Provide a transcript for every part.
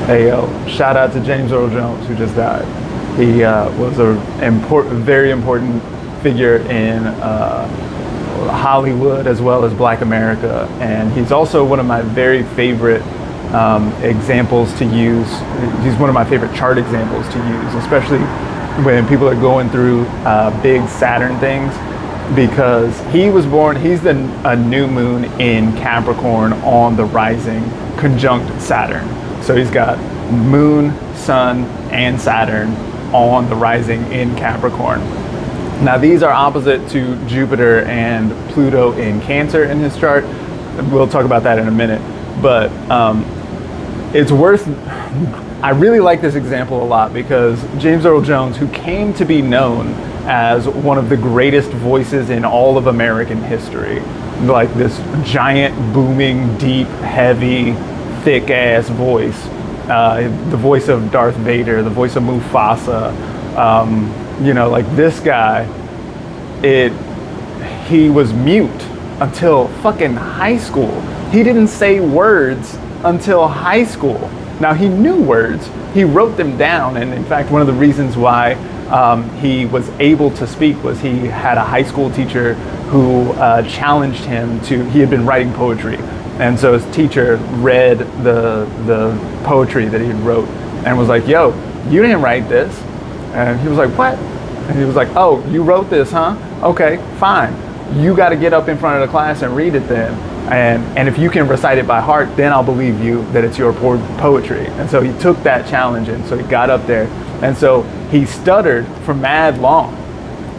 Hey, yo, shout out to James Earl Jones, who just died. He was a very important figure in Hollywood as well as Black America, and he's also one of my very favorite examples to use. He's one of my favorite chart examples to use, especially when people are going through big Saturn things, because he was born, he's a new moon in Capricorn on the rising conjunct Saturn. So he's got moon, sun, and Saturn on the rising in Capricorn. Now these are opposite to Jupiter and Pluto in Cancer in his chart. We'll talk about that in a minute, but it's worth, I really like this example a lot because James Earl Jones, who came to be known as one of the greatest voices in all of American history, like this giant, booming, deep, heavy, thick ass voice, the voice of Darth Vader, the voice of Mufasa, you know, like this guy, he was mute until fucking high school. He didn't say words until high school. Now he knew words, he wrote them down, and in fact one of the reasons why he was able to speak was he had a high school teacher who challenged him to, he had been writing poetry, and so his teacher read the poetry that he wrote and was like, yo, you didn't write this. And he was like, what? And he was like, oh, you wrote this, huh? Okay, fine. You got to get up in front of the class and read it then. And if you can recite it by heart, then I'll believe you that it's your poetry. And so he took that challenge, and so he got up there. And so he stuttered for mad long,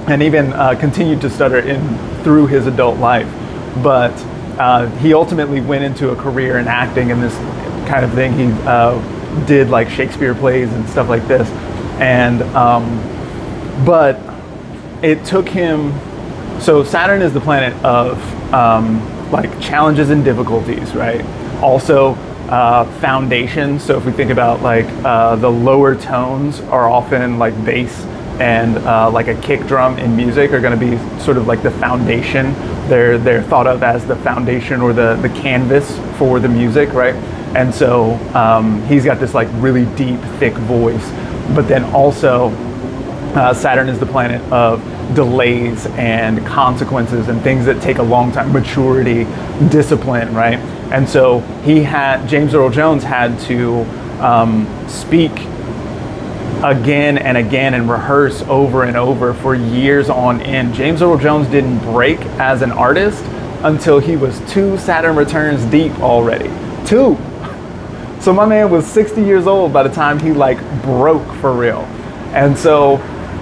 and even continued to stutter through his adult life. But he ultimately went into a career in acting and this kind of thing. He did like Shakespeare plays and stuff like this. And but it took him, so Saturn is the planet of like challenges and difficulties, right? Also foundation. So if we think about like the lower tones are often like bass and like a kick drum in music are going to be sort of like the foundation. They're thought of as the foundation or the canvas for the music, right? And so he's got this like really deep, thick voice. But then also Saturn is the planet of delays and consequences and things that take a long time, maturity, discipline, right? And so James Earl Jones had to speak again and again and rehearse over and over for years on end. James Earl Jones didn't break as an artist until he was 2 Saturn returns deep already. 2. So my man was 60 years old by the time he like broke for real. And so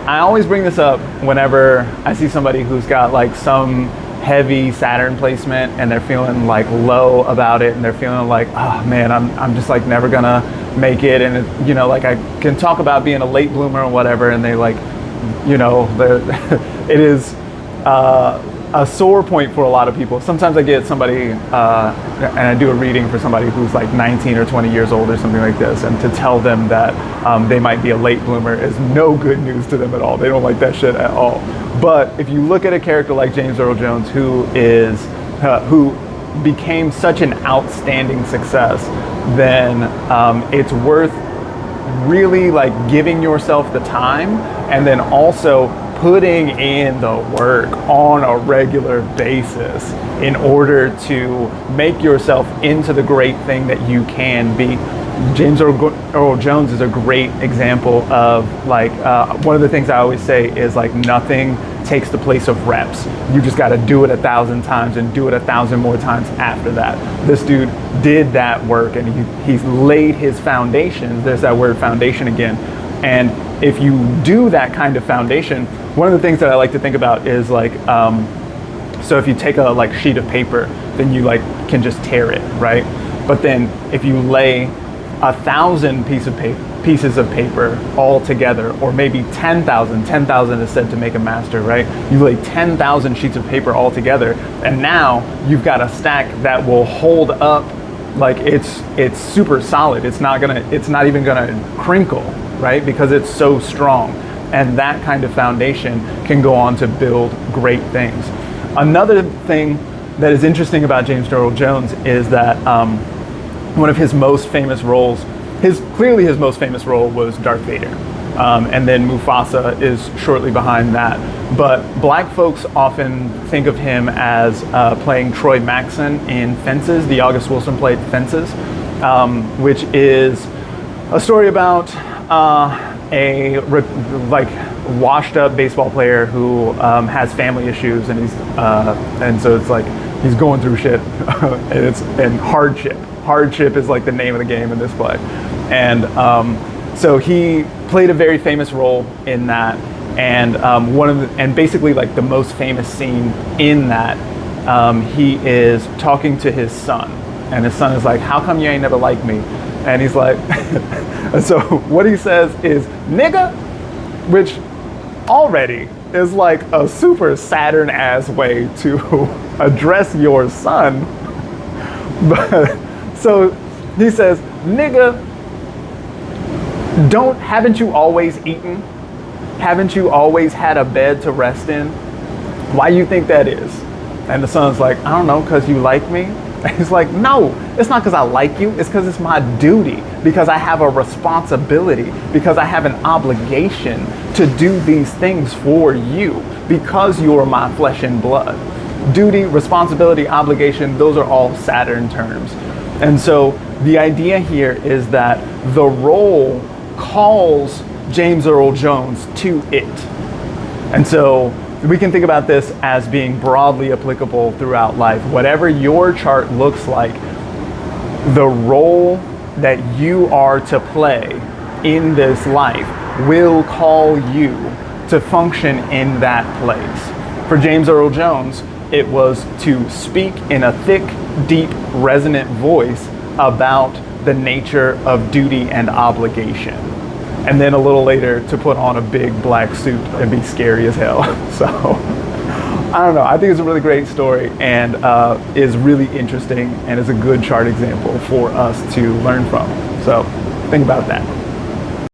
I always bring this up whenever I see somebody who's got like some heavy Saturn placement and they're feeling like low about it, and they're feeling like, oh man, I'm just like never gonna make it. And it, you know, like I can talk about being a late bloomer or whatever, and they like, you know, it is a sore point for a lot of people. Sometimes I get somebody, and I do a reading for somebody who's like 19 or 20 years old or something like this, and to tell them that they might be a late bloomer is no good news to them at all. They don't like that shit at all. But if you look at a character like James Earl Jones, who became such an outstanding success, then it's worth really like giving yourself the time, and then also putting in the work on a regular basis in order to make yourself into the great thing that you can be. James Earl Jones is a great example of like, one of the things I always say is like nothing takes the place of reps. You just got to do it 1,000 times and do it 1,000 more times after that. This dude did that work, and he's laid his foundation. There's that word foundation again. And if you do that kind of foundation, one of the things that I like to think about is like, so if you take a like sheet of paper, then you like can just tear it, right? But then if you lay 1,000 pieces of paper all together, or maybe 10,000 is said to make a master, right? You lay 10,000 sheets of paper all together, and now you've got a stack that will hold up, like it's super solid. It's not even gonna crinkle, right? Because it's so strong. And that kind of foundation can go on to build great things. Another thing that is interesting about James Earl Jones is that one of his most famous roles clearly his most famous role was Darth Vader. And then Mufasa is shortly behind that. But black folks often think of him as playing Troy Maxon in Fences, the August Wilson play Fences, which is a story about a washed up baseball player who has family issues, and and so it's like he's going through shit, and hardship. Hardship is like the name of the game in this play, and so he played a very famous role in that, and and basically like the most famous scene in that, he is talking to his son, and his son is like, "How come you ain't never liked me?" And he's like, and so what he says is "nigga," which already is like a super Saturn ass way to address your son. But so he says, "Nigga, haven't you always eaten? Haven't you always had a bed to rest in? Why you think that is?" And the son's like, "I don't know, because you like me." And he's like, "No, it's not because I like you. It's because it's my duty, because I have a responsibility, because I have an obligation to do these things for you, because you are my flesh and blood." Duty, responsibility, obligation, those are all Saturn terms. And so the idea here is that the role calls James Earl Jones to it. And so we can think about this as being broadly applicable throughout life. Whatever your chart looks like, the role that you are to play in this life will call you to function in that place. For James Earl Jones, it was to speak in a thick, deep, resonant voice about the nature of duty and obligation. And then a little later to put on a big black suit and be scary as hell. So, I don't know. I think it's a really great story, and is really interesting, and is a good chart example for us to learn from. So, think about that.